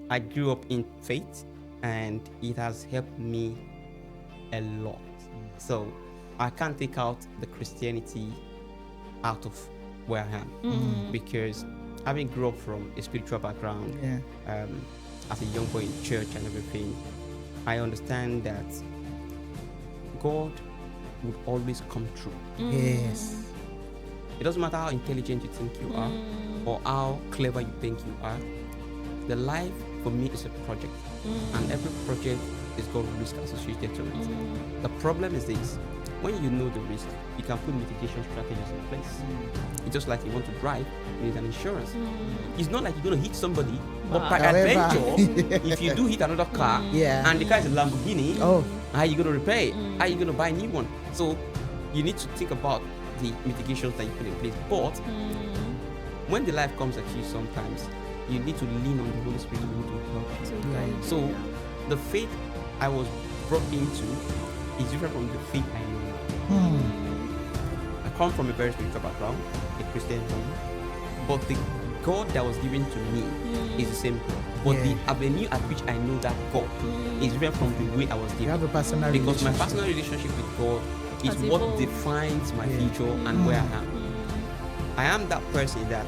I grew up in faith, and it has helped me a lot. So I can't take out the Christianity out of where I am, because having grew up from a spiritual background, as a young boy in church and everything, I understand that God would always come through. Yes. It doesn't matter how intelligent you think you are or how clever you think you are. The life for me is a project, and every project is got risk associated to it. The problem is this: when you know the risk, you can put mitigation strategies in place. It's just like you want to drive, you need an insurance. It's not like you're going to hit somebody, but by adventure, if you do hit another car, and the car is a Lamborghini, how are you going to repair it? How are you going to buy a new one? So you need to think about the mitigations that you put in place. But when the life comes at you, sometimes you need to lean on the Holy Spirit to help you. So the faith I was brought into is different from the faith I know now. I come from a very spiritual background, a Christian home, but the God that was given to me is the same God. But the avenue at which I know that God is different from the way I was given. You have a personal because my personal relationship with God is what defines my future and where I am. I am that person that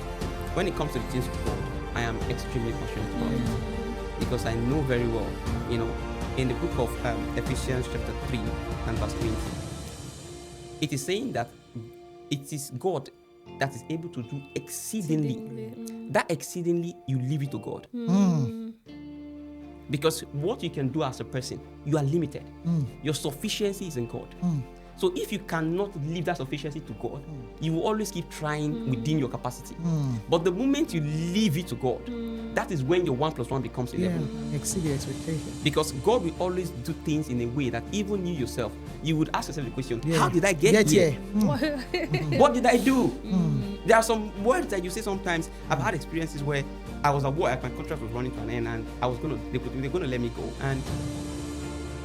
when it comes to the things of God, I am extremely passionate about it, because I know very well, in the book of Ephesians chapter 3 and verse 20, it is saying that it is God that is able to do exceedingly. That exceedingly, you leave it to God. Because what you can do as a person, you are limited. Your sufficiency is in God. So if you cannot leave that sufficiency to God, you will always keep trying within your capacity. But the moment you leave it to God, that is when your 1 + 1 becomes 11. Exceed your expectation. Because God will always do things in a way that even you yourself, you would ask yourself the question, how did I get here? What did I do? There are some words that you say sometimes. I've had experiences where I was at work, my contract was running to an end, and they're going to let me go. And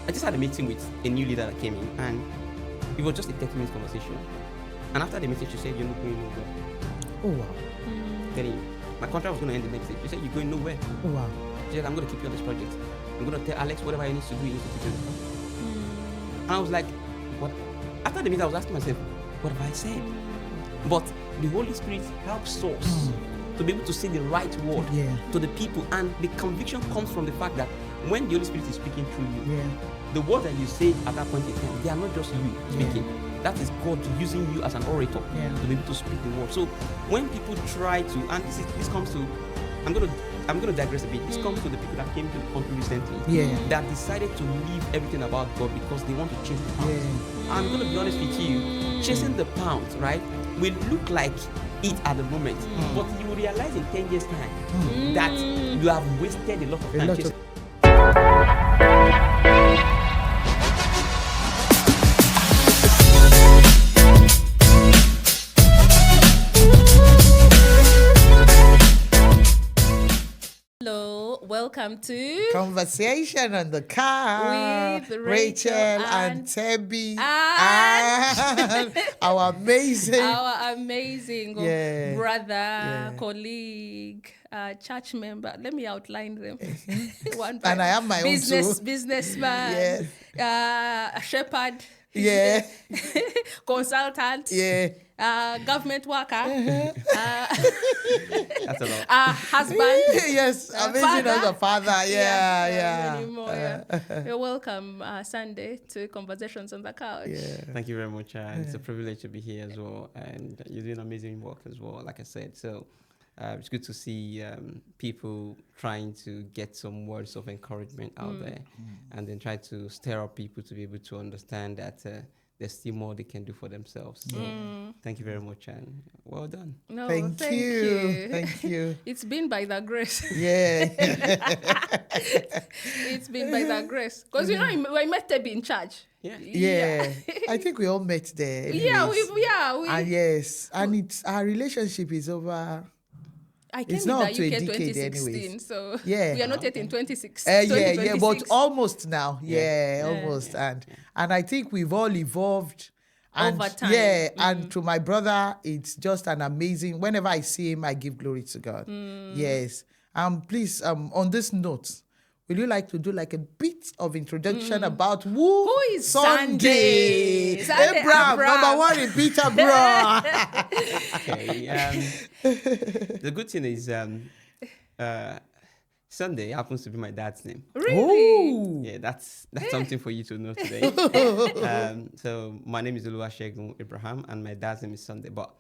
I just had a meeting with a new leader that came in, and it was just a 30-minute conversation. And after the meeting, she said, "You're not going nowhere." Oh, wow. Telling you, my contract was going to end the next day. She said, "You're going nowhere." Oh, wow. She said, "I'm going to keep you on this project. I'm going to tell Alex whatever he needs to do, he needs to keep you on the project." And I was like, what? After the meeting, I was asking myself, what have I said? But the Holy Spirit helps us to be able to say the right word to the people. And the conviction comes from the fact that when the Holy Spirit is speaking through you, the words that you say at that point in time, they are not just you speaking. That is God using you as an orator to be able to speak the word. So when people try to, and this comes to, I'm going to digress a bit. This comes to the people that came to the country recently that decided to leave everything about God because they want to chase the pounds. I'm going to be honest with you, chasing the pounds, right, will look like it at the moment, but you will realize in 10 years' time that you have wasted a lot of time chasing. Welcome to Conversation on the Car with Rachel and Tebby and our amazing brother, colleague, church member. Let me outline them. One by and I have my own too. Businessman, shepherd, consultant, government worker, that's a lot. husband, amazing as a father, You're welcome Sunday to Conversations on the Couch. Thank you very much. It's a privilege to be here as well, and you're doing amazing work as well, like I said. So it's good to see people trying to get some words of encouragement out there, and then try to stir up people to be able to understand that there's still more they can do for themselves. So thank you very much, and well done. No, thank you. Thank you. It's been by the grace. It's been by the grace. Because we met Tebby in church. I think we all met there. Anyways. And our relationship is over. I came it's with not the UK to a decade 2016, anyways. so we are not yet in 2026. But almost now. Almost. And I think we've all evolved. And, over time. And to my brother, it's just an amazing, whenever I see him, I give glory to God. Yes. Please, on this note, will you like to do like a bit of introduction about who is Sunday? Abraham, number one repeater, bro. Okay. The good thing is, Sunday happens to be my dad's name. Really? Ooh. Yeah, that's something for you to know today. So my name is Oluwasegun Abraham, and my dad's name is Sunday. But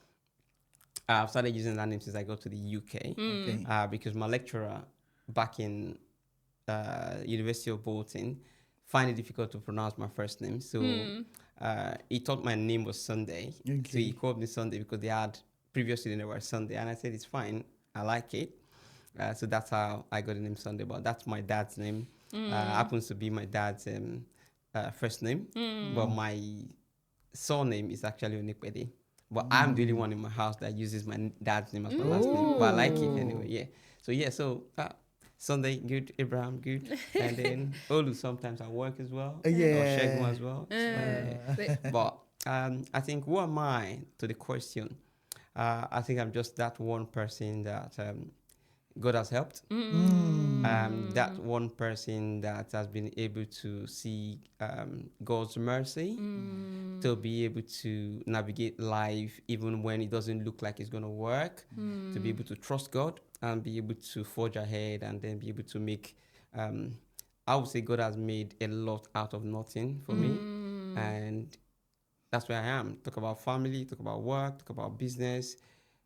I've started using that name since I got to the UK, because my lecturer back in University of Bolton find it difficult to pronounce my first name. So he thought my name was Sunday. Okay. So he called me Sunday because they had previously they were Sunday. And I said, it's fine. I like it. So that's how I got the name Sunday. But that's my dad's name. Happens to be my dad's first name. But my surname is actually Onikwede. But I'm the only one in my house that uses my dad's name as my last name. But I like it anyway, yeah. So Sunday, good. Abraham, good. And then Olu sometimes at work as well. Or Shegun as well. But I think, who am I to the question? I think I'm just that one person that God has helped. That one person that has been able to see God's mercy, to be able to navigate life even when it doesn't look like it's going to work, to be able to trust God and be able to forge ahead and then be able to make, I would say God has made a lot out of nothing for me. And that's where I am. Talk about family, talk about work, talk about business,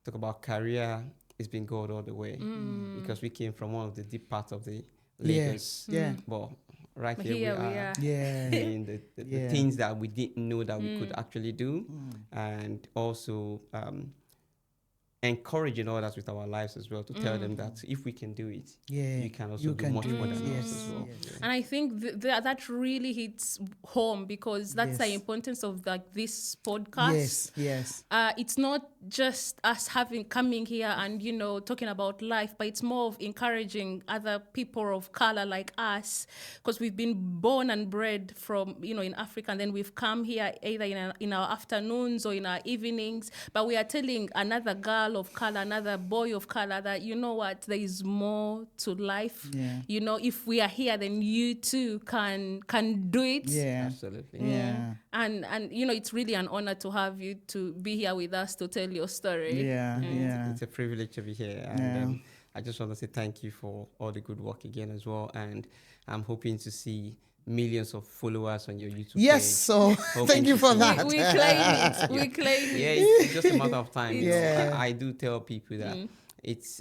talk about career. It's been God all the way, because we came from one of the deep parts of the Lagos. But right here we are. Doing the things that we didn't know that we could actually do, and also encouraging others with our lives as well, to tell them that if we can do it, you can also do much more than us as well. And I think that really hits home, because that's the importance of this podcast. It's not just us coming here and talking about life, but it's more of encouraging other people of color like us, because we've been born and bred from in Africa, and then we've come here either in our afternoons or in our evenings, but we are telling another girl of color, another boy of color, that there is more to life. If we are here, then you too can do it. Absolutely. And it's really an honor to have you to be here with us to tell your story. It's a privilege to be here, and I just want to say thank you for all the good work again as well, and I'm hoping to see millions of followers on your YouTube page. So thank you for that. We claim it. We claim it. Yeah, it's just a matter of time. I do tell people that it's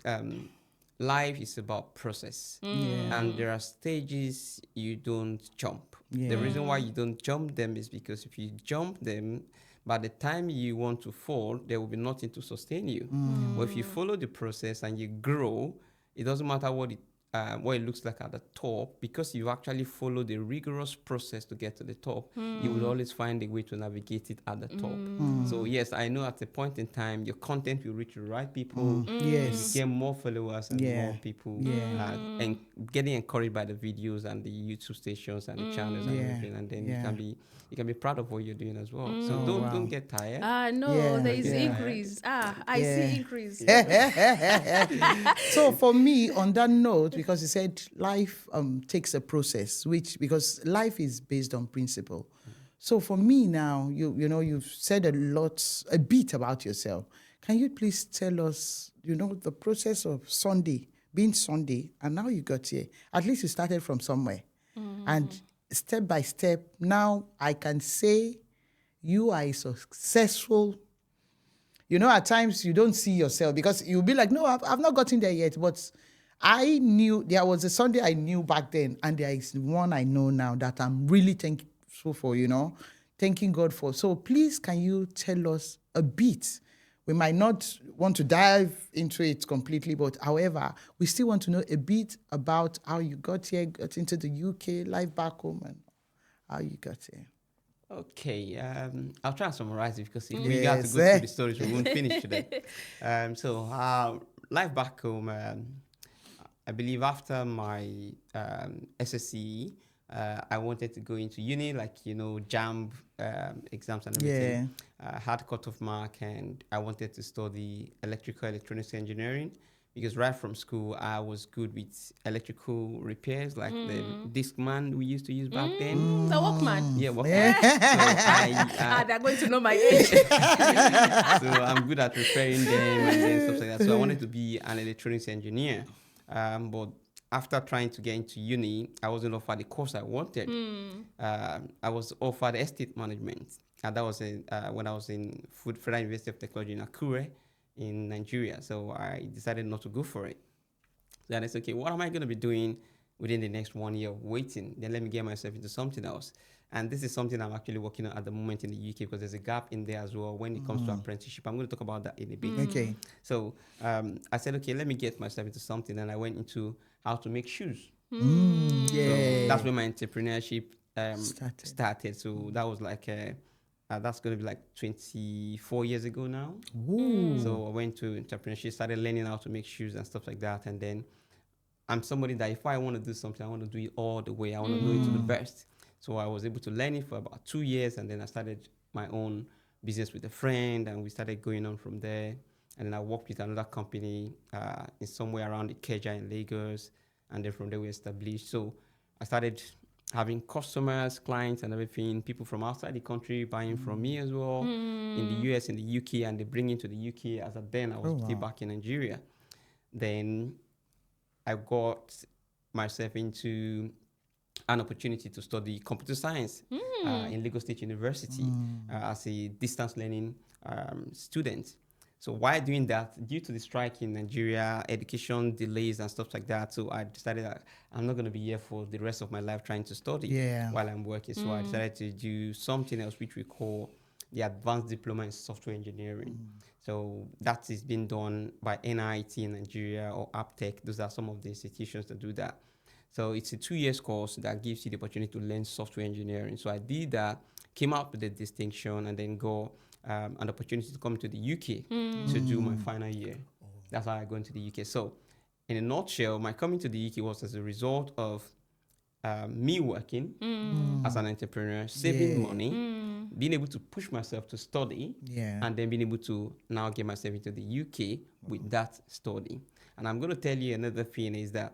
life is about process, and there are stages you don't jump. The reason why you don't jump them is because if you jump them, by the time you want to fall, there will be nothing to sustain you. But if you follow the process and you grow, it doesn't matter what it looks like at the top, because you actually follow the rigorous process to get to the top. You will always find a way to navigate it at the top. So yes, I know at a point in time your content will reach the right people. You get more followers and more people, and getting encouraged by the videos and the YouTube stations and the channels and everything, and then you can be proud of what you're doing as well. So don't get tired. There is increase. I see increase. So for me, on that note, because you said life takes a process, because life is based on principle. So for me now, you've said a bit about yourself. Can you please tell us, the process of Sunday, being Sunday, and now you got here. At least you started from somewhere. And step by step, now I can say you are a successful. At times you don't see yourself, because you'll be like, no, I've not gotten there yet. But I knew there was a Sunday I knew back then, and there is one I know now that I'm really thankful for, thanking God for. So please, can you tell us a bit? We might not want to dive into it completely, but however, we still want to know a bit about how you got here, got into the UK, life back home, and how you got here. Okay, I'll try and summarize it, because if we got to go through the stories, we won't finish today. So life back home, I believe after my SSCE, I wanted to go into uni, JAMB exams and everything. Had cut-off mark, and I wanted to study electrical electronics engineering, because right from school I was good with electrical repairs, like the Discman we used to use back then. The Walkman. Yeah, Walkman. So They're going to know my age. so I'm good at repairing them and then stuff like that. So I wanted to be an electronics engineer, but after trying to get into uni, I wasn't offered the course I wanted. I was offered estate management, and that was when I was in Federal University of Technology in Akure in Nigeria. So I decided not to go for it. Then I said, okay, what am I going to be doing within the next 1 year of waiting? Then let me get myself into something else. And this is something I'm actually working on at the moment in the UK, because there's a gap in there as well when it comes to apprenticeship. I'm going to talk about that in a bit. Okay. So I said, okay, let me get myself into something. And I went into how to make shoes. Yeah. So that's where my entrepreneurship started. So that was like, that's going to be like 24 years ago now. Ooh. So I went to entrepreneurship, started learning how to make shoes and stuff like that. And then I'm somebody that if I want to do something, I want to do it all the way. I want to do it to the best. So I was able to learn it for about 2 years. And then I started my own business with a friend, and we started going on from there. And then I worked with another company in somewhere around Ikeja in Lagos. And then from there we established. So I started having customers, clients and everything, people from outside the country buying from me as well, in the US, in the UK, and they bring into the UK as at then I was still back in Nigeria. Then I got myself into an opportunity to study computer science in Lagos State University as a distance learning student. So while doing that, due to the strike in Nigeria, education delays and stuff like that, so I decided that I'm not going to be here for the rest of my life trying to study while I'm working. So I decided to do something else, which we call the Advanced Diploma in Software Engineering. So that is being done by NIT in Nigeria or AppTech. Those are some of the institutions that do that. So it's a 2 years course that gives you the opportunity to learn software engineering. So I did that, came out with the distinction, and then got an opportunity to come to the UK to do my final year. That's how I got into the UK. So in a nutshell, my coming to the UK was as a result of me working as an entrepreneur, saving money, being able to push myself to study, and then being able to now get myself into the UK with that study. And I'm going to tell you another thing is that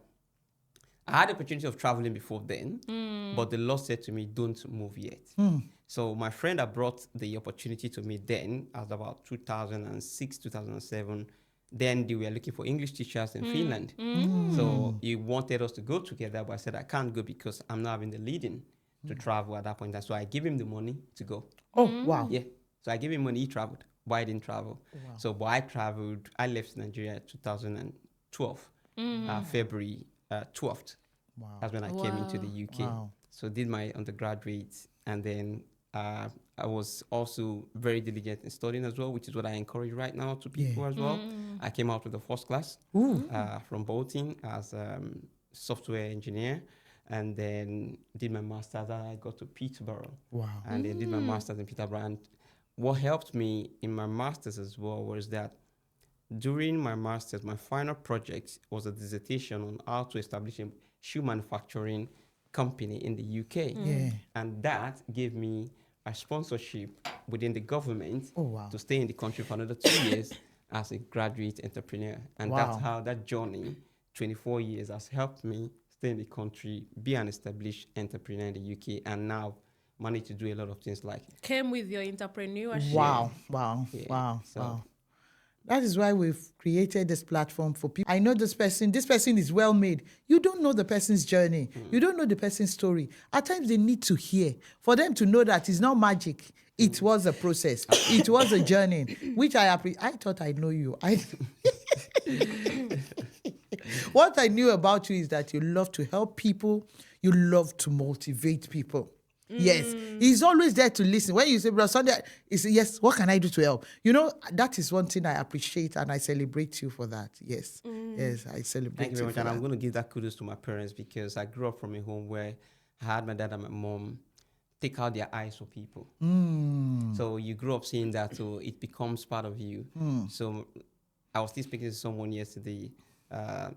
I had the opportunity of traveling before then, but the Lord said to me, don't move yet. So my friend that brought the opportunity to me then, as about 2006, 2007, then they were looking for English teachers in Finland. So he wanted us to go together, but I said, I can't go because I'm not having the leading to travel at that point. So I gave him the money to go. Oh, wow. Yeah. So I gave him money, he traveled, but I didn't travel. Wow. So, but I traveled, I left Nigeria 2012, February 12th. Wow. That's when I came into the UK. Wow. So did my undergraduate, and then I was also very diligent in studying as well, which is what I encourage right now to people as well. I came out with a first class from Bolton as software engineer, and then did my master's. I got to Peterborough. Wow. And then did my master's in Peterborough. And what helped me in my master's as well was that during my master's, my final project was a dissertation on how to establish a shoe manufacturing company in the UK. And that gave me a sponsorship within the government to stay in the country for another 2 years as a graduate entrepreneur. And that's how that journey, 24 years, has helped me stay in the country, be an established entrepreneur in the UK, and now manage to do a lot of things like came with your entrepreneurship. Wow. That is why we've created this platform for people. I know this person is well made. You don't know the person's journey. You don't know the person's story. At times they need to hear for them to know that it's not magic. It was a process. It was a journey, which I thought I know you. What I knew about you is that you love to help people. You love to motivate people. Yes, he's always there to listen. When you say, Brother Sunday, he says, yes, what can I do to help? You know, that is one thing I appreciate, and I celebrate you for that. Yes, yes, I celebrate Thank you very much. And that. I'm going to give that kudos to my parents, because I grew up from a home where I had my dad and my mom take out their eyes for people. So you grew up seeing that, so it becomes part of you. So I was still speaking to someone yesterday.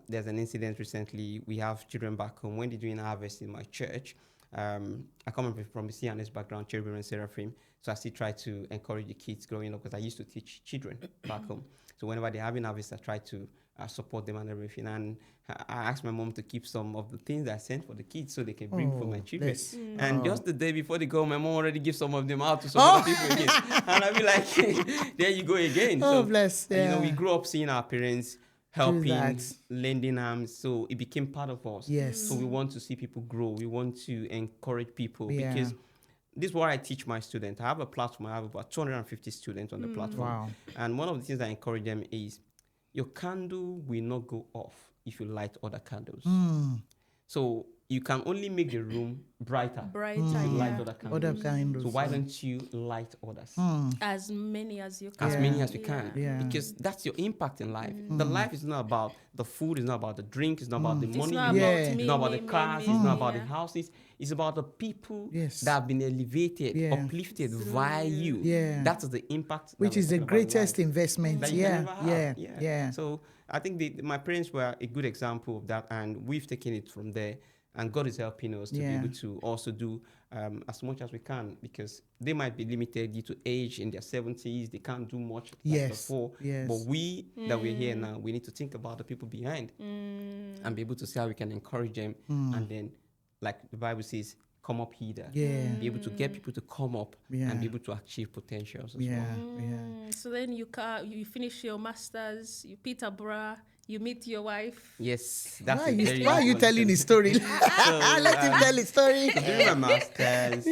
There's an incident recently. We have children back home. When they're doing harvest in my church, I come from a CNS background, Cherubim and Seraphim, so I still try to encourage the kids growing up, because I used to teach children back home. So whenever they're having harvest, I try to support them and everything. And I asked my mom to keep some of the things that I sent for the kids so they can bring for my children. And just the day before they go, my mom already gives some of them out to some other people again. And I'll be like, there you go again. Oh, so, bless. Yeah. You know, we grew up seeing our parents helping, lending arms. So it became part of us. Yes. So we want to see people grow. We want to encourage people because this is what I teach my students. I have a platform. I have about 250 students on the platform. Wow. And one of the things I encourage them is your candle will not go off if you light other candles. So you can only make the room brighter if you light other candles. So why don't you light others? As many as you can. As many as you can. Because that's your impact in life. The life is not about the food, it's not about the drink, it's not about the money, it's not about the cars, it's not about the houses. It's about the people that have been elevated, uplifted via you. That's the impact. Which is the greatest investment. That you can ever have. So I think my parents were a good example of that, and we've taken it from there. And God is helping us to be able to also do as much as we can, because they might be limited due to age in their 70s. They can't do much like before. But we that we're here now, we need to think about the people behind and be able to see how we can encourage them. And then, like the Bible says, come up hither. Be able to get people to come up and be able to achieve potentials as well. So then you finish your master's, you Peterborough, you meet your wife. Yes, that's why are you telling his story? Let him tell his story. So during my master's,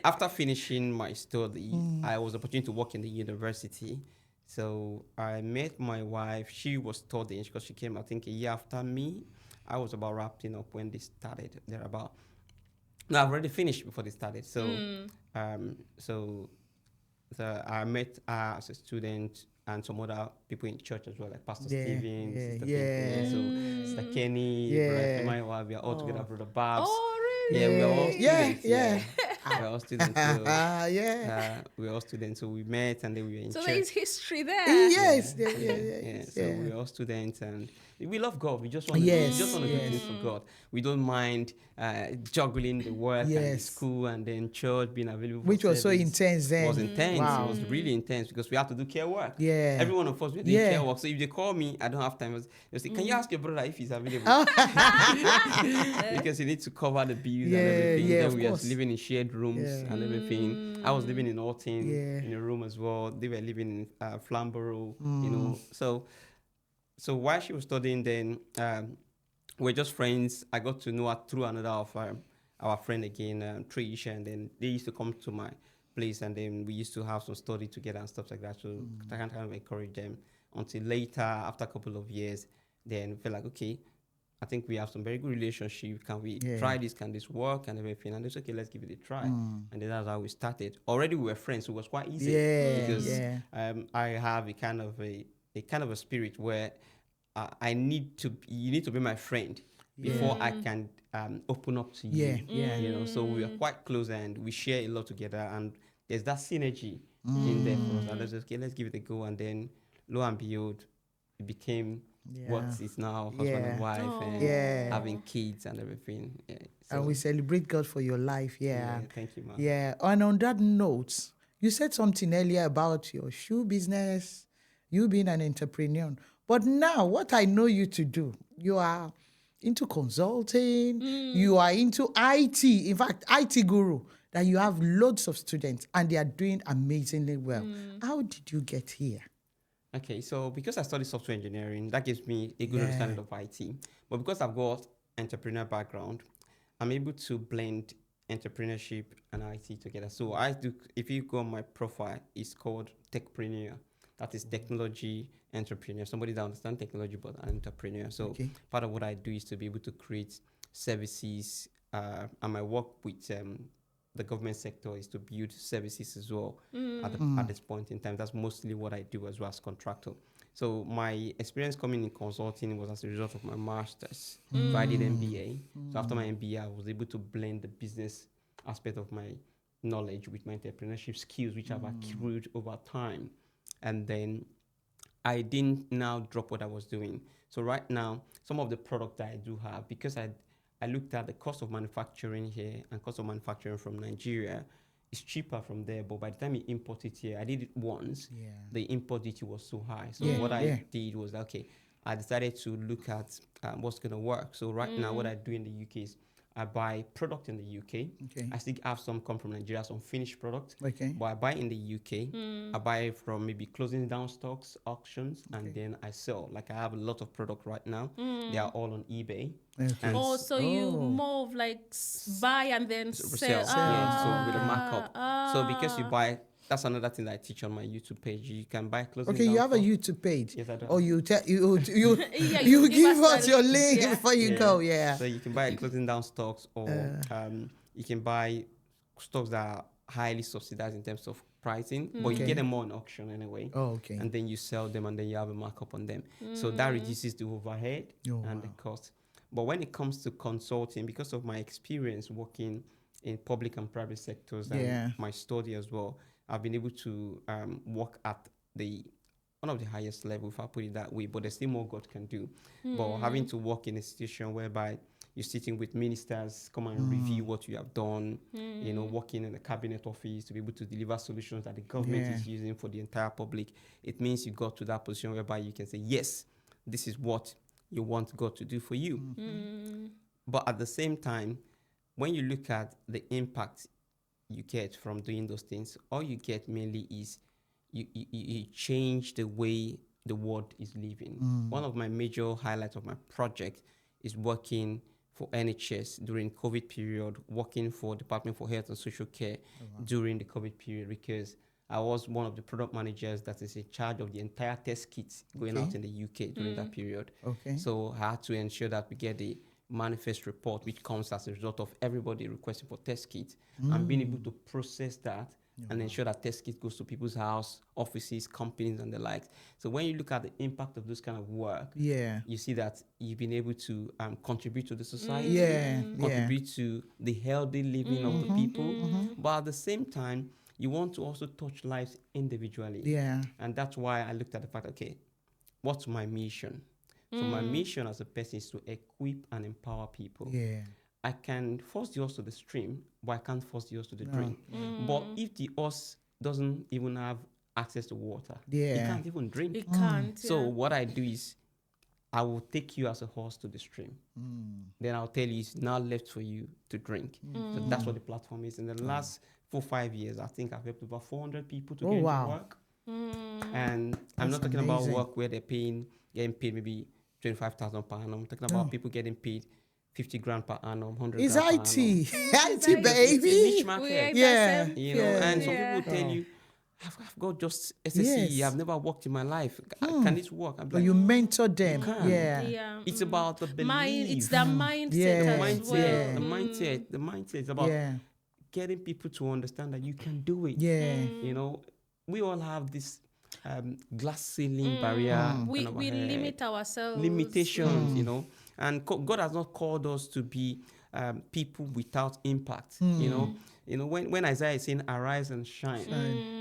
after finishing my study, I was opportunity to work in the university. So I met my wife. She was studying because she came, I think, a year after me. I was about wrapping up when they started. No, I've already finished before they started. So, I met her as a student and some other people in church as well, like Pastor Stephen, Sister Pinkney, so Sister Kenny, Brother Femawa, we are all together, Brother Babs. Oh, really? Yeah, we are all students. We're all students. So, we're all students. So we met and then we were in church. So there is history there. Yes. So we're all students and we love God. We just want to do things for God. We don't mind juggling the work and the school and then church, being available for which was so intense then. It was intense. Wow. It was really intense because we had to do care work. Every one of us, we do care work. So if they call me, I don't have time. They say, can you ask your brother if he's available? Because he needs to cover the bills and everything. Then we were living in shared rooms and everything. I was living in Alton in a room as well. They were living in Flamborough, you know. So while she was studying, then we're just friends. I got to know her through another of our friend again, Trish, and then they used to come to my place, and then we used to have some study together and stuff like that. So I kind of encourage them until later, after a couple of years, then feel like, okay, I think we have some very good relationship. Can we try this? Can this work? And everything. And it's okay, let's give it a try. And then that's how we started. Already we were friends, so it was quite easy. Because I have a kind of a spirit where you need to be my friend before I can open up to you. You know, so we are quite close and we share a lot together, and there's that synergy in there for us. And let's let's give it a go. And then lo and behold, it became what is now husband and wife and having kids and everything. So, and we celebrate God for your life. Thank you, man. And on that note, you said something earlier about your shoe business, you being an entrepreneur. But now, what I know you to do, you are into consulting, you are into IT. In fact, IT guru, that you have loads of students and they are doing amazingly well. How did you get here? Okay, so because I studied software engineering, that gives me a good understanding of IT. But because I've got entrepreneur background, I'm able to blend entrepreneurship and IT together. So I do. If you go on my profile, it's called Techpreneur. That is technology entrepreneur, somebody that understands technology but an entrepreneur. So part of what I do is to be able to create services, and my work with the government sector is to build services as well at this point in time. That's mostly what I do as well as contractor. So my experience coming in consulting was as a result of my master's. So I did MBA. So after my MBA, I was able to blend the business aspect of my knowledge with my entrepreneurship skills, which I've accrued over time. And then I didn't now drop what I was doing. So right now, some of the product that I do have, because I looked at the cost of manufacturing here and cost of manufacturing from Nigeria, it's cheaper from there, but by the time you import it here, I did it once. Yeah. The import duty was so high. So Yeah, what yeah. I did was, okay, I decided to look at what's going to work. So right now, what I do in the UK is I buy product in the UK. Okay. I still have some come from Nigeria, some finished product. Okay. But I buy in the UK. I buy from maybe closing down stocks, auctions, and then I sell. Like I have a lot of product right now. They are all on eBay. Okay. And Oh, so you Oh. more of like buy and then sell. Yeah, so with a markup. So Ah. because you buy, that's another thing that I teach on my YouTube page. You can buy closing Okay, down you have a stock. YouTube page. Yes, I do. Or you Yeah, you you give give us us the your link, link yeah. before you go. Yeah. So you can buy closing down stocks, or you can buy stocks that are highly subsidized in terms of pricing, but you Okay. get them more on auction anyway. Oh, okay. And then you sell them, and then you have a markup on them. So that reduces the overhead Oh, and the wow. cost. But when it comes to consulting, because of my experience working in public and private sectors and Yeah. my study as well, I've been able to work at one of the highest level, if I put it that way, but there's still more God can do. But having to work in a situation whereby you're sitting with ministers, come and review what you have done, working in the cabinet office to be able to deliver solutions that the government Yeah. is using for the entire public, it means you got to that position whereby you can say, yes, this is what you want God to do for you. But at the same time, when you look at the impact you get from doing those things, all you get mainly is you change the way the world is living. One of my major highlights of my project is working for NHS during COVID period, working for Department for Health and Social Care during the COVID period, because I was one of the product managers that is in charge of the entire test kits going out in the UK during that period. Okay. So I had to ensure that we get the manifest report, which comes as a result of everybody requesting for test kits, and being able to process that and ensure that test kit goes to people's house, offices, companies, and the likes. So when you look at the impact of this kind of work, Yeah. you see that you've been able to contribute to the society, Yeah. contribute to the healthy living of the people, but at the same time, you want to also touch lives individually. Yeah. And that's why I looked at the fact, okay, what's my mission? So my mission as a person is to equip and empower people. Yeah. I can force the horse to the stream, but I can't force the horse to the drink. But if the horse doesn't even have access to water, Yeah. it can't even drink. It can't. So what I do is I will take you as a horse to the stream. Then I'll tell you it's now left for you to drink. So that's what the platform is. In the last 4-5 years, I think I've helped over 400 people to get into work. And I'm not talking about work where they're getting paid maybe 25,000 per annum. I'm talking about people getting paid 50 grand per annum, 100 It's grand IT. per annum. IT, It's a baby. niche market. Yeah. And some Yeah. people tell you, I've got just SSE, Yes. I've never worked in my life. Can this work? I'm But like, you mentor them. can. Yeah. it's about the belief. It's the mindset Yeah. as well. The mindset is about getting people to understand that you can do it. Yeah. We all have this glass ceiling barrier. We on our head. limit ourselves. Limitations, and God has not called us to be people without impact. When Isaiah is saying arise and shine,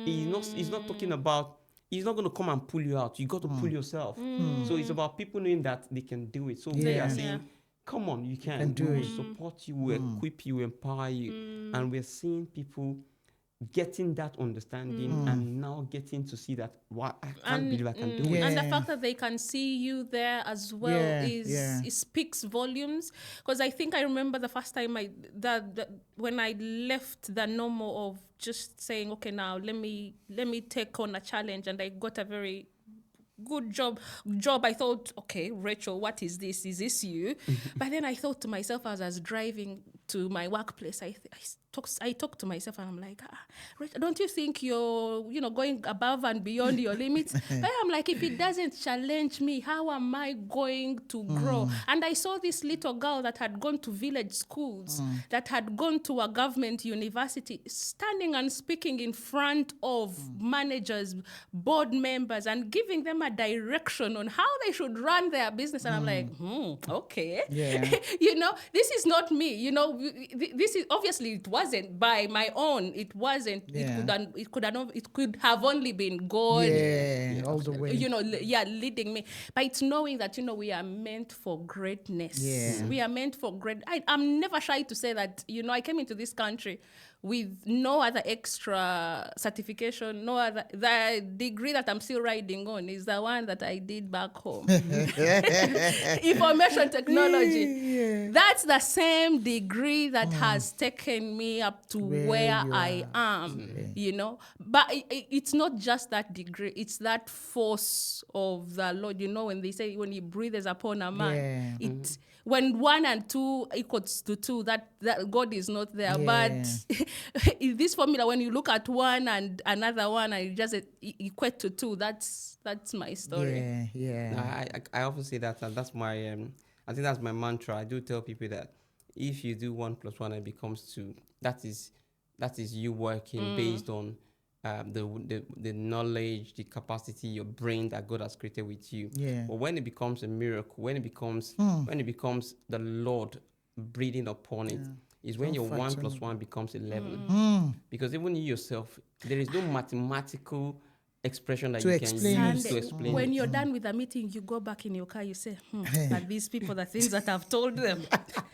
he's not talking about, he's not going to come and pull you out. You got to pull yourself. So it's about people knowing that they can do it. So we are saying, come on, you can do we it. will support you, we equip you, empower you. And we're seeing people getting that understanding and now getting to see that, wow, I can't believe I can do it. And the fact that they can see you there as well it speaks volumes. Because I think I remember the first time when I left the normal of just saying, okay, now let me take on a challenge, and I got a very good job. I thought, okay, Rachel, what is this? Is this you? But then I thought to myself as I was driving to my workplace, I talked to myself and I'm like, Rachel, don't you think you're going above and beyond your limits? But I'm like, if it doesn't challenge me, how am I going to grow? And I saw this little girl that had gone to village schools, that had gone to a government university, standing and speaking in front of managers, board members, and giving them a direction on how they should run their business. And I'm like, okay. Yeah. This is not me. This is obviously, it wasn't by my own. It wasn't. Yeah. It could have only been God. Yeah, all the way. Leading me. But it's knowing that we are meant for greatness. Yeah. We are meant for great. I'm never shy to say that. I came into this country with no other extra certification, the degree that I'm still riding on is the one that I did back home. Information technology. Yeah. That's the same degree that has taken me up to where I am, you know. But it's not just that degree, it's that force of the Lord. You know, when they say when he breathes upon a man, when 1 and 2 equals to 2, that God is not there. But in this formula, when you look at one and another one and it just equate to 2, that's my story. I often say that, and that's my I think that's my mantra. I do tell people that if you do 1 + 1 and it becomes 2, that is you working based on the knowledge, the capacity, your brain that God has created with you. But when it becomes a miracle, when it becomes the Lord breathing upon it, is when your 1 + 1 becomes 11. Because even you yourself, there is no mathematical expression that you can use to explain. When you're done with the meeting, you go back in your car, you say, are these people the things that I've told them?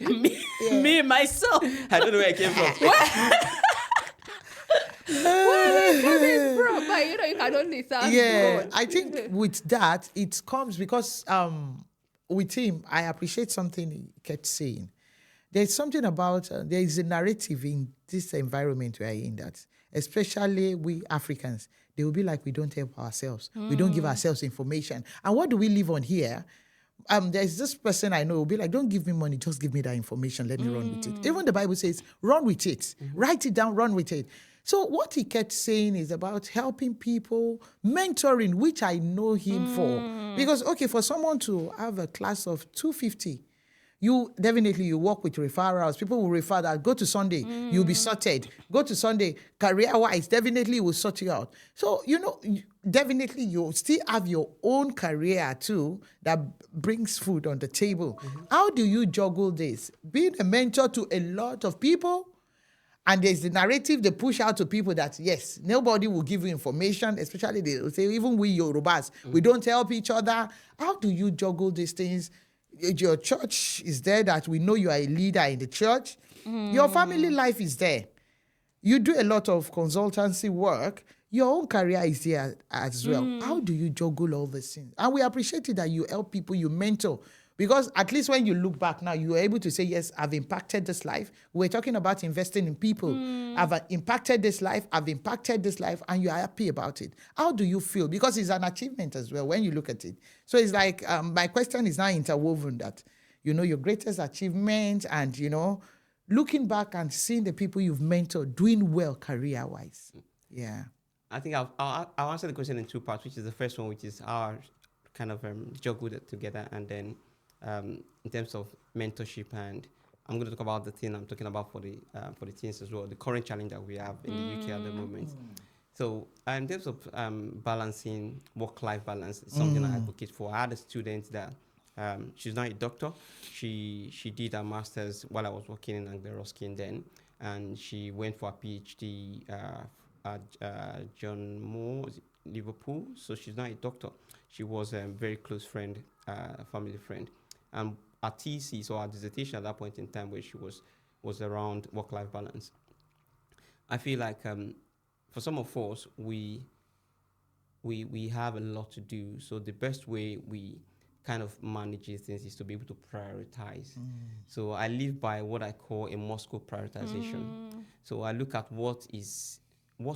me, myself. I don't know where I came from. Where are they coming from? But you know, you can only thank God. I think with that, it comes because with him, I appreciate something he kept saying. There's something about, there is a narrative in this environment we are in that, especially we Africans, they will be like, we don't help ourselves. We don't give ourselves information. And what do we live on here? There's this person I know will be like, don't give me money, just give me that information, let me run with it. Even the Bible says, run with it. Write it down, run with it. So what he kept saying is about helping people, mentoring, which I know him for. Because, okay, for someone to have a class of 250, you work with referrals. People will refer that, go to Sunday, you'll be sorted. Go to Sunday, career-wise, definitely will sort you out. So, you know, definitely you'll still have your own career too that brings food on the table. How do you juggle this? Being a mentor to a lot of people, and there's the narrative they push out to people that, yes, nobody will give you information, especially they will say, even we Yorubas, we don't help each other. How do you juggle these things? Your church is there, that we know you are a leader in the church. Your family life is there. You do a lot of consultancy work. Your own career is there as well. How do you juggle all these things? And we appreciate it that you help people, you mentor. Because at least when you look back now, you are able to say, yes, I've impacted this life. We're talking about investing in people. I've impacted this life, and you're happy about it. How do you feel? Because it's an achievement as well when you look at it. So it's like, my question is now interwoven that, you know, your greatest achievement and, you know, looking back and seeing the people you've mentored doing well career-wise. Yeah. I think I'll answer the question in 2 parts, which is the first one, which is our kind of juggle it together, and then in terms of mentorship, and I'm going to talk about the thing I'm talking about for the teens as well, the current challenge that we have in the UK at the moment. So in terms of balancing work-life balance, it's something I advocate for. I had a student that she's not a doctor. She did her master's while I was working in Anglo Ruskin then, and she went for a PhD at John Moore, Liverpool. So she's not a doctor. She was a very close friend, family friend. And our thesis or our dissertation at that point in time, where she was around work-life balance. I feel like for some of us, we have a lot to do. So the best way we kind of manage these things is to be able to prioritize. So I live by what I call a Moscow prioritization. So I look at what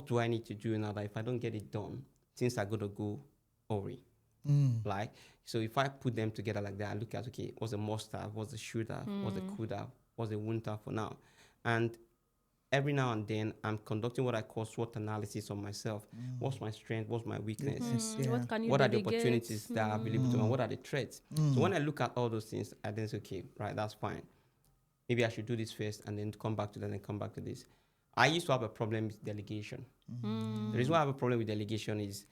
do I need to do now that if I don't get it done, things are going to go awry. Like, so if I put them together like that, I look at, okay, what's a must have, what's a should have, what's a could have, what's a won't have for now. And every now and then, I'm conducting what I call SWOT analysis on myself. What's my strength? What's my weakness? What are the opportunities that are available to me? And what are the threats? So when I look at all those things, I then say, okay, right, that's fine. Maybe I should do this first and then come back to that and come back to this. I used to have a problem with delegation. The reason why I have a problem with delegation is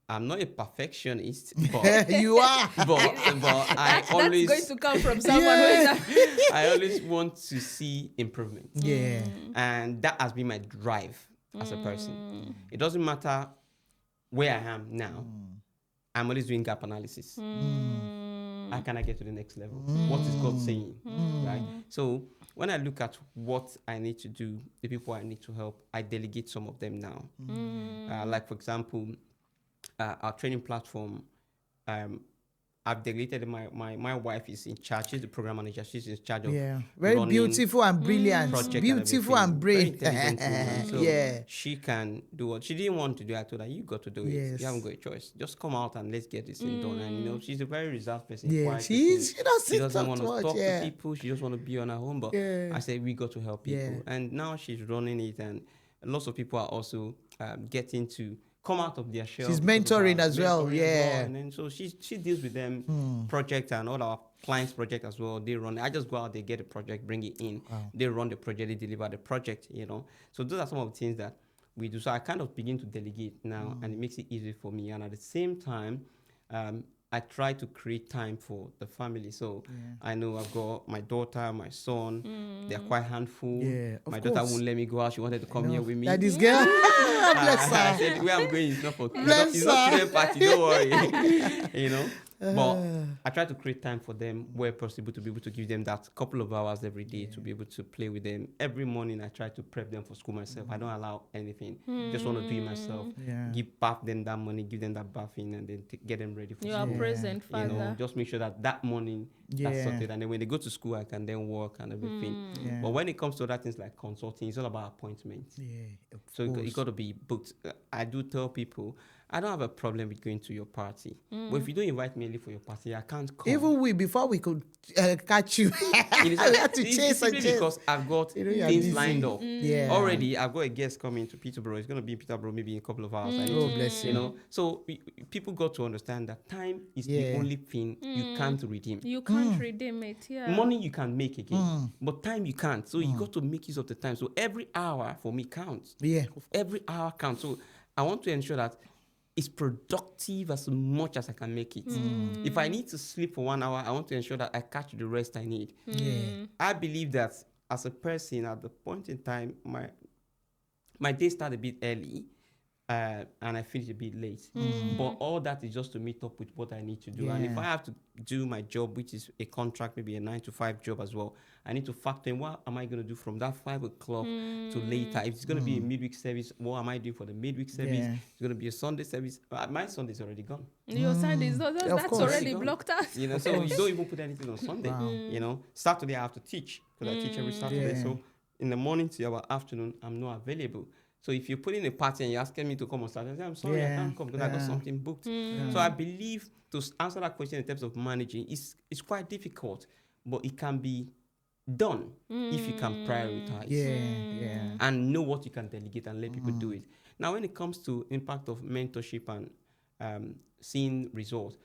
I'm not a perfectionist, but you are. But I always that's going to come from someone who I always want to see improvement. Yeah. And that has been my drive as a person. It doesn't matter where I am now. I'm always doing gap analysis. how can I get to the next level? What is God saying? Right? So when I look at what I need to do, the people I need to help, I delegate some of them now. Like for example, our training platform, I've delegated my wife is in charge. She's the program manager. She's in charge of very beautiful and brilliant, beautiful and brave. Very intelligent woman. So Yeah. she can do what she didn't want to do. I told her, you got to do it. Yes. You haven't got a choice. Just come out and let's get this thing done. And you know, she's a very reserved person. Yeah, quiet she person. doesn't want to talk yeah. to people. She just want to be on her own. But I said we got to help people. And now she's running it, and lots of people are also getting to come out of their shell. She's mentoring as well, yeah. And then so she deals with them project and all our clients' project as well. They run. I just go out, they get a project, bring it in. Wow. They run the project, they deliver the project. You know. So those are some of the things that we do. So I kind of begin to delegate now, and it makes it easy for me. And at the same time, I try to create time for the family. So I know I've got my daughter, my son. They're quite handful. Yeah, my daughter won't let me go out. She wanted to come here with me. That is girl. Bless her. I said, where I'm going is not for it's not children party. Don't worry. You know. But I try to create time for them where possible, to be able to give them that couple of hours every day to be able to play with them. Every morning I try to prep them for school myself. I don't allow anything. Just want to do it myself. Give back them that money, give them that bathing, and then get them ready for school. You are present, father. You know, just make sure that morning that's sorted, and then when they go to school, I can then work and everything. But when it comes to other things like consulting, it's all about appointments. So it got to be booked. I do tell people, I don't have a problem with going to your party. But if you don't invite me early for your party, I can't come. Even before we could catch you, we had to chase and chase. Because I've got things lined up. Already, I've got a guest coming to Peterborough. It's going to be in Peterborough maybe in a couple of hours. Bless you. You know, so people got to understand that time is the only thing you can't redeem. You can't redeem it, Money you can make again, but time you can't. So you got to make use of the time. So every hour for me counts. Every hour counts. So I want to ensure that it's productive as much as I can make it. If I need to sleep for 1 hour, I want to ensure that I catch the rest I need. I believe that as a person, at the point in time, my day starts a bit early and I finish a bit late. But all that is just to meet up with what I need to do. And if I have to do my job, which is a contract, maybe a 9-to-5 job as well, I need to factor in what am I going to do from that 5 o'clock to later. If it's going to be a midweek service, what am I doing for the midweek service? It's going to be a Sunday service. My Sunday is already gone. Your Sundays, that's already blocked out. You know, so you don't even put anything on Sunday. You know, Saturday I have to teach because I teach every Saturday. So in the morning to about afternoon, I'm not available. So if you put in a party and you're asking me to come on Saturday, I'm sorry, I can't come because I got something booked. So I believe to answer that question in terms of managing, it's quite difficult, but it can be done if you can prioritize and know what you can delegate and let people do it. Now, when it comes to impact of mentorship and seeing results,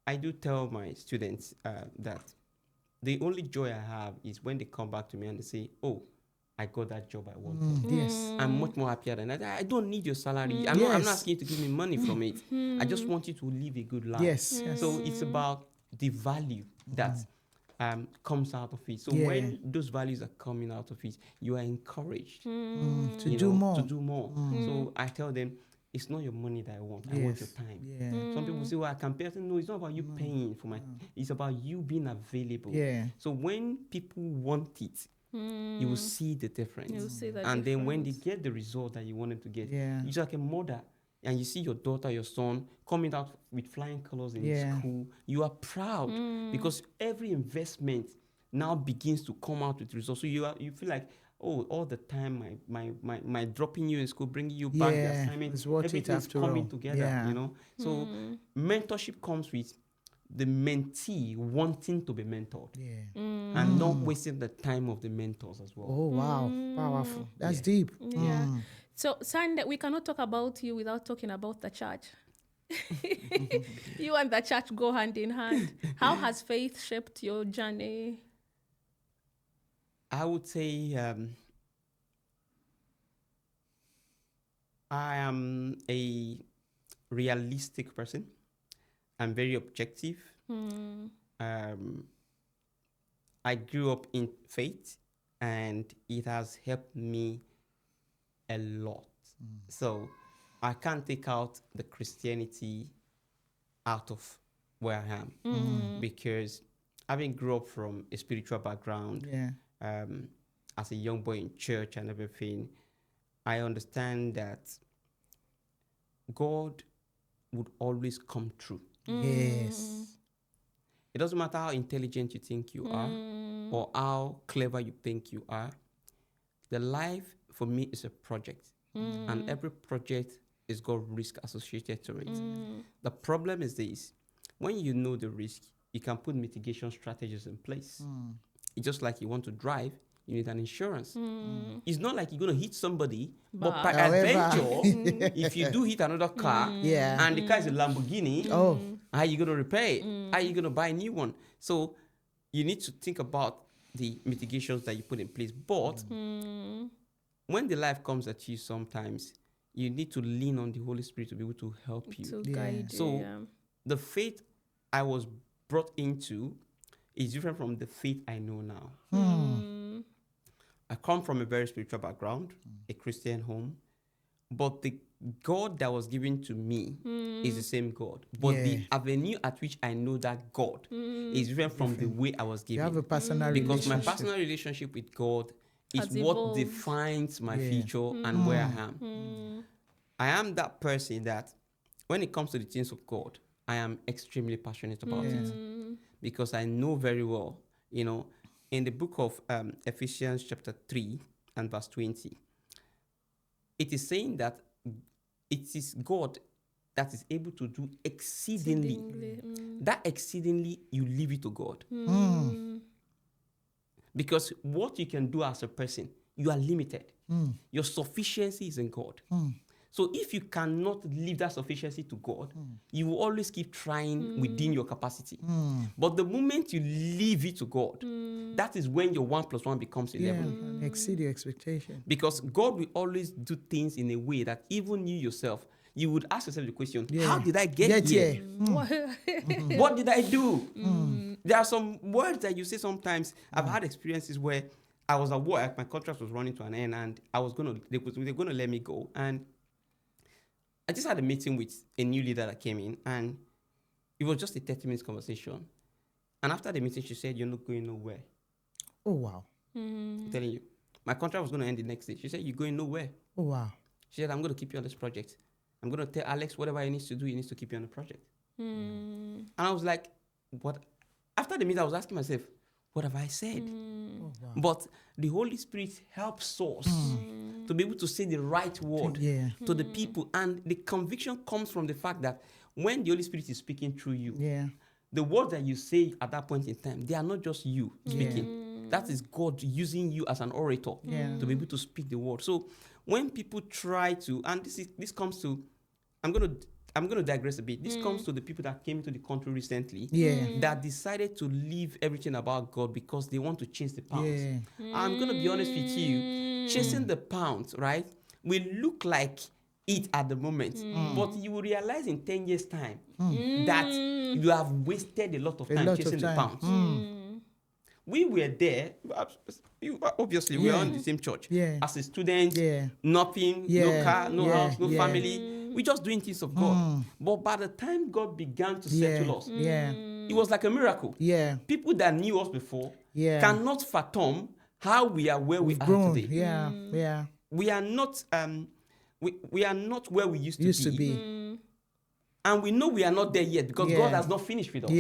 I do tell my students that the only joy I have is when they come back to me and they say, oh, I got that job I wanted. I'm much more happier than that. I don't need your salary. I'm not asking you to give me money from it. I just want you to live a good life. So it's about the value that comes out of it. So when those values are coming out of it, you are encouraged to do more. So I tell them, it's not your money that I want. I want your time. Some people say, well, I can pay. I say, no, it's not about you paying for my. It's about you being available. So when people want it, you will see the difference. Then when they get the result that you want them to get, you're like a mother and you see your daughter, your son coming out with flying colors in school, you are proud because every investment now begins to come out with results. So you feel like, oh, all the time my dropping you in school, bringing you back, the assignment, everything's coming together, you know. So mentorship comes with the mentee wanting to be mentored and not wasting the time of the mentors as well. Oh, wow. Powerful. That's deep. So, Sunday, we cannot talk about you without talking about the church. You and the church go hand in hand. How has faith shaped your journey? I would say I am a realistic person. I'm very objective. I grew up in faith and it has helped me a lot. So I can't take out the Christianity out of where I am. Because having grew up from a spiritual background, as a young boy in church and everything, I understand that God would always come true. Yes. It doesn't matter how intelligent you think you are or how clever you think you are. The life for me is a project, and every project is got risk associated to it. The problem is this: when you know the risk, you can put mitigation strategies in place. It's just like you want to drive, you need an insurance. It's not like you're going to hit somebody, but by adventure, if you do hit another car, and the car is a Lamborghini, how are you going to repair it? How are you going to buy a new one? So you need to think about the mitigations that you put in place. But when the life comes at you, sometimes you need to lean on the Holy Spirit to be able to help you. To guide you. So the faith I was brought into is different from the faith I know now. I come from a very spiritual background, a Christian home, but the God that was given to me is the same God. But the avenue at which I know that God is different from the way I was given. You have a personal because relationship. my personal relationship with God is Has what evolved. defines my future and where I am. I am that person that when it comes to the things of God, I am extremely passionate about it. Because I know very well, in the book of Ephesians chapter 3 and verse 20, it is saying that it is God that is able to do exceedingly. That exceedingly, you leave it to God. Because what you can do as a person, you are limited. Your sufficiency is in God. So if you cannot leave that sufficiency to God, you will always keep trying within your capacity. But the moment you leave it to God, that is when your 1 + 1 becomes 11. And exceed your expectation. Because God will always do things in a way that even you yourself, you would ask yourself the question, how did I get here? What did I do? There are some words that you say sometimes. I've had experiences where I was at work, my contract was running to an end, and they were going to let me go. And I just had a meeting with a new leader that came in, and it was just a 30-minute conversation. And after the meeting, she said, "You're not going nowhere." Oh, wow. I'm telling you. My contract was going to end the next day. She said, "You're going nowhere." Oh, wow. She said, "I'm going to keep you on this project. I'm going to tell Alex whatever he needs to do, he needs to keep you on the project." And I was like, what? After the meeting, I was asking myself, what have I said? Oh, wow. But the Holy Spirit helps us to be able to say the right word to the people. And the conviction comes from the fact that when the Holy Spirit is speaking through you, the words that you say at that point in time, they are not just you speaking. That is God using you as an orator to be able to speak the word. So when people try to, and this comes to, I'm going to digress a bit. This comes to the people that came into the country recently that decided to leave everything about God because they want to chase the pounds. I'm going to be honest with you. Chasing the pounds, right, will look like it at the moment. But you will realize in 10 years' time that you have wasted a lot of time chasing the pounds. We were there. Obviously, we were on the same church. As a student, nothing, no car, no house, no family. We're just doing things of God. But by the time God began to settle us, it was like a miracle. People that knew us before cannot fathom how we are where we are today. We are not we are not where we used to be. And we know we are not there yet because God has not finished with us.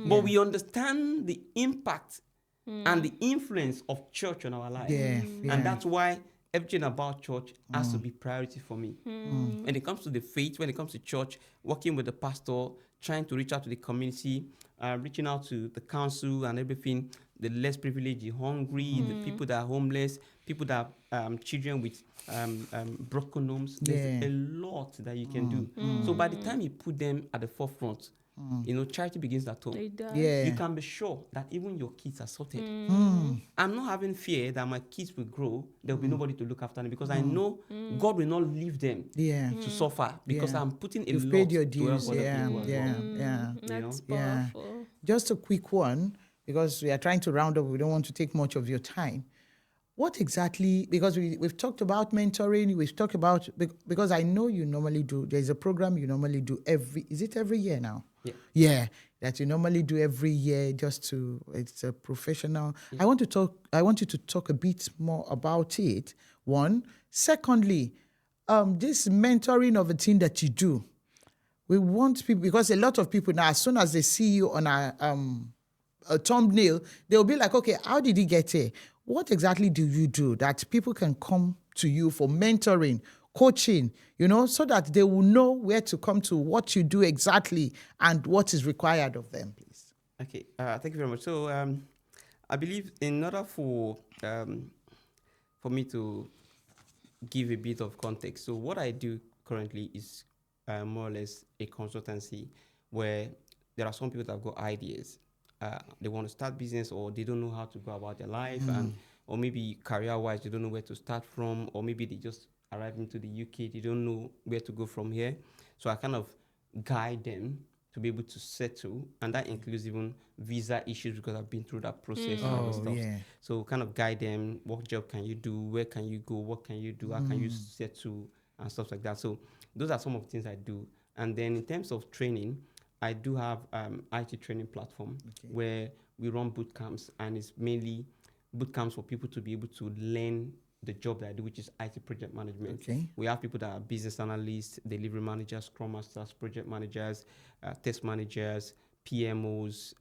But we understand the impact and the influence of church on our lives. And that's why everything about church has to be priority for me. When it comes to the faith, when it comes to church, working with the pastor, trying to reach out to the community, reaching out to the council and everything, the less privileged, the hungry, the people that are homeless, people that have children with broken homes. There's a lot that you can do. So by the time you put them at the forefront, charity begins at home. You can be sure that even your kids are sorted. I'm not having fear that my kids will grow. There will be nobody to look after them because I know God will not leave them to suffer because I'm putting You've lot paid your to help dues. That's powerful. Just a quick one because we are trying to round up. We don't want to take much of your time. what exactly, because we've talked about mentoring, we've talked about, because I know you normally do, there's a program you normally do is it every year now? Yeah. Yeah, that you normally do every year it's a professional. Yeah. I want you to talk a bit more about it, one. Secondly, this mentoring of a team that you do, we want people, because a lot of people now, as soon as they see you on a thumbnail, they'll be like, okay, how did he get here? What exactly do you do that people can come to you for mentoring, coaching, so that they will know where to come to, what you do exactly, and what is required of them, please? Okay, thank you very much. So I believe in order for me to give a bit of context, so what I do currently is more or less a consultancy where there are some people that have got ideas. They want to start business, or they don't know how to go about their life, or maybe career-wise they don't know where to start from, or maybe they just arrived into the UK, they don't know where to go from here. So I kind of guide them to be able to settle, and that includes even visa issues, because I've been through that process and all the stuff. Yeah. So kind of guide them, what job can you do, where can you go, what can you do, how can you settle, and stuff like that. So those are some of the things I do. And then in terms of training, I do have IT training platform where we run boot camps, and it's mainly boot camps for people to be able to learn the job that I do, which is IT project management. Okay. We have people that are business analysts, delivery managers, scrum masters, project managers, test managers, PMOs,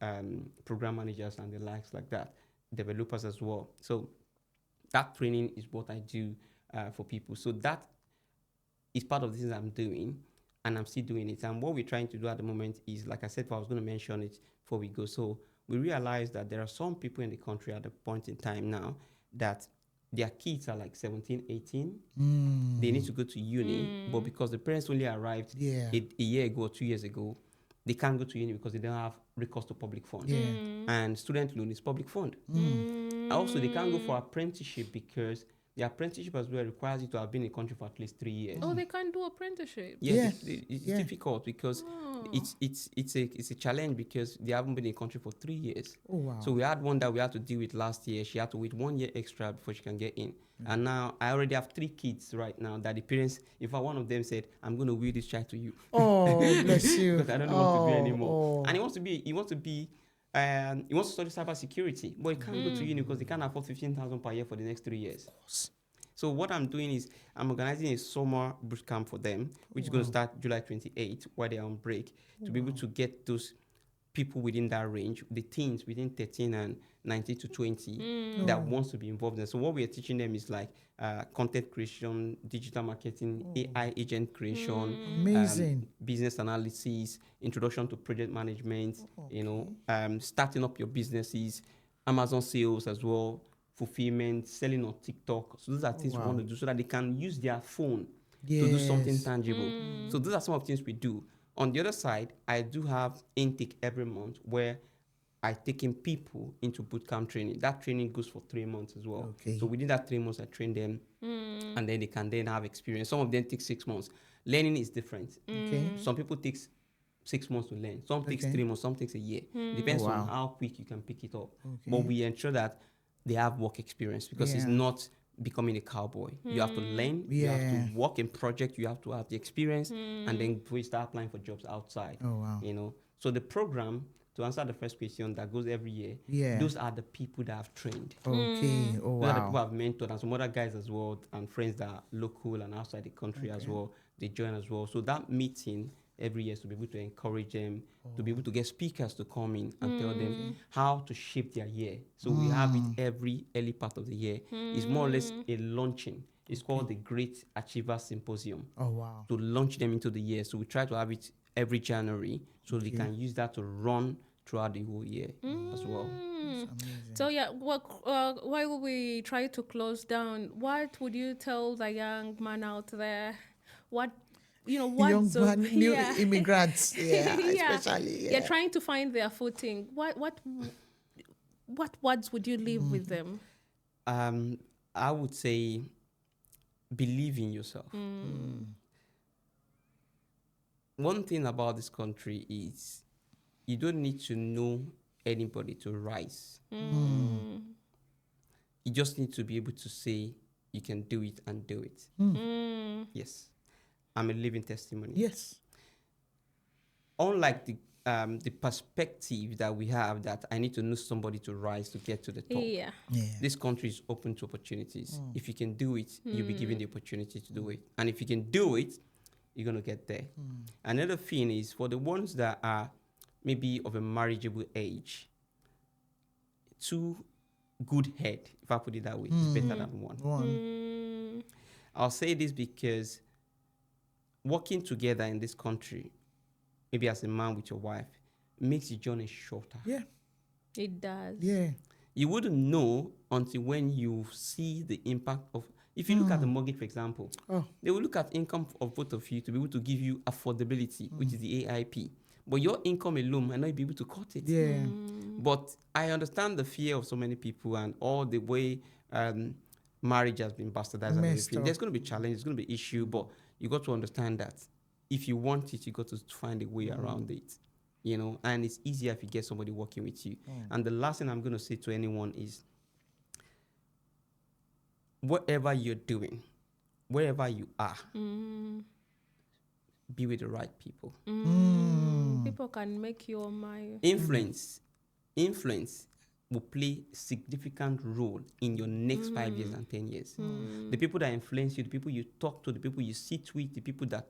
program managers, and the likes like that, developers as well. So that training is what I do for people. So that is part of the things I'm doing, and I'm still doing it. And what we're trying to do at the moment is, like I said, I was going to mention it before we go. So we realize that there are some people in the country at a point in time now that their kids are like 17, 18. They need to go to uni, but because the parents only arrived a year ago or 2 years ago, they can't go to uni because they don't have recourse to public fund. And student loan is public fund. Also, they can't go for apprenticeship because the apprenticeship as well requires you to have been in the country for at least 3 years. Oh, they can't do apprenticeship. Yes, it's difficult because it's a challenge because they haven't been in the country for 3 years. Oh, wow. So we had one that we had to deal with last year. She had to wait 1 year extra before she can get in. And now I already have 3 kids right now that the parents, in fact, one of them said, I'm going to will this child to you. Oh, bless you. Because I don't know what to do anymore. And he wants to study cybersecurity, but he can't go to uni because they can't afford 15,000 per year for the next 3 years. Of course. So what I'm doing is I'm organizing a summer boot camp for them, which is going to start July 28th, while they're on break, to be able to get those people within that range, the teens between 13 and 19 to 20 that wants to be involved in. So what we are teaching them is like content creation, digital marketing, AI agent creation, amazing, business analysis, introduction to project management, starting up your businesses, Amazon sales as well, fulfillment, selling on TikTok. So those are things we want to do so that they can use their phone to do something tangible. So those are some of the things we do. On the other side, I do have intake every month where I take in people into bootcamp training. That training goes for 3 months as well. Okay. So within that 3 months, I train them, and then they can then have experience. Some of them take 6 months. Learning is different. Okay. Some people take 6 months to learn. Some takes 3 months. Some takes a year. Depends on how quick you can pick it up. But we ensure that they have work experience because it's not becoming a cowboy. You have to learn, you have to work in project, you have to have the experience, and then we start applying for jobs outside. Oh, wow. So the program, to answer the first question, that goes every year, those are the people that I've trained. Okay. Oh, those are the people I've mentored, and some other guys as well, and friends that are local and outside the country as well, they join as well. So that meeting every year is to be able to encourage them, to be able to get speakers to come in and tell them how to shape their year. So we have it every early part of the year. It's more or less a launching. It's called the Great Achievers Symposium. Oh, wow. To launch them into the year. So we try to have it every January so they can use that to run throughout the whole year as well. So while we try to close down, what would you tell the young man out there? What young man, new immigrants, especially. They're trying to find their footing. What words would you leave with them? I would say, believe in yourself. One thing about this country is you don't need to know anybody to rise. You just need to be able to say you can do it and do it. Yes. I'm a living testimony. Yes. Unlike the perspective that we have that I need to know somebody to rise to get to the top. Yeah. This country is open to opportunities. If you can do it, you'll be given the opportunity to do it. And if you can do it, you're going to get there. Another thing is for the ones that are maybe of a marriageable age, 2 good head, if I put it that way, is better than one. I'll say this because working together in this country, maybe as a man with your wife, makes your journey shorter. Yeah. It does. Yeah. You wouldn't know until when you see the impact of, if you look at the mortgage, for example, they will look at income of both of you to be able to give you affordability, which is the AIP. But your income alone might not be able to cut it. Yeah. But I understand the fear of so many people and all the way marriage has been bastardized and everything. There's going to be challenge, there's going to be issue, but you got to understand that if you want it, you got to find a way around it, you know, and it's easier if you get somebody working with you. And the last thing I'm going to say to anyone is, whatever you're doing, wherever you are, be with the right people. People can make your mind. Influence will play a significant role in your next 5 years and 10 years. The people that influence you, the people you talk to, the people you sit with, the people that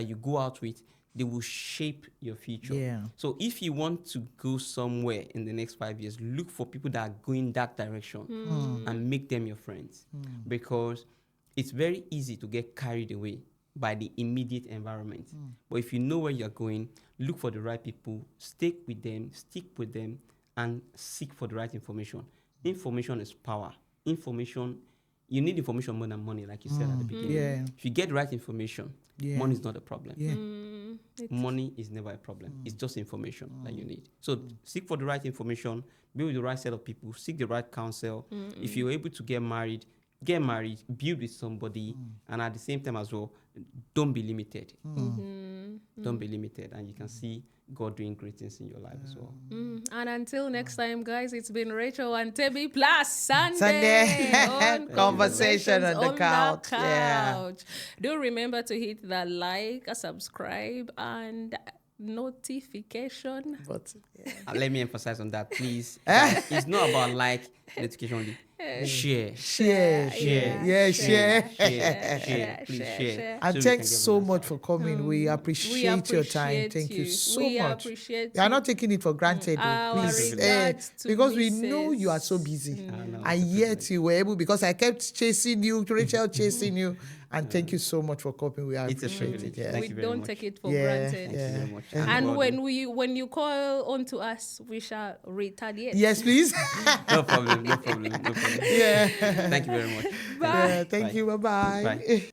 you go out with, they will shape your future. Yeah. So if you want to go somewhere in the next 5 years, look for people that are going that direction and make them your friends. Because it's very easy to get carried away by the immediate environment. But if you know where you're going, look for the right people, stick with them, and seek for the right information. Information is power. You need information more than money, like you said at the beginning. Yeah. If you get the right information, money is not a problem. Yeah. Money is never a problem. It's just information that you need. So seek for the right information, be with the right set of people, seek the right counsel. If you're able to get married, build with somebody, and at the same time as well, don't be limited. Don't be limited, and you can see God doing great things in your life as well. And until next time, guys, it's been Rachel and Tebi plus Sunday on Conversation on the couch. Yeah. Do remember to hit the like, subscribe, and notification. But Let me emphasize on that, please. Guys, it's not about like notification only. Share. Please share. And So thanks so much for coming. We appreciate your time. Thank you so much. We are not taking it for granted. Please, because we know you are so busy. And yet you were able, because I kept chasing you, Rachel chasing you. And thank you so much for coming. We appreciate it. Thank you very don't much. take it for granted. Thank you very much. And when you call on to us, we shall retaliate. Yes, please. No problem. Yeah. Thank you very much. Bye. Thank you. Bye-bye. Bye.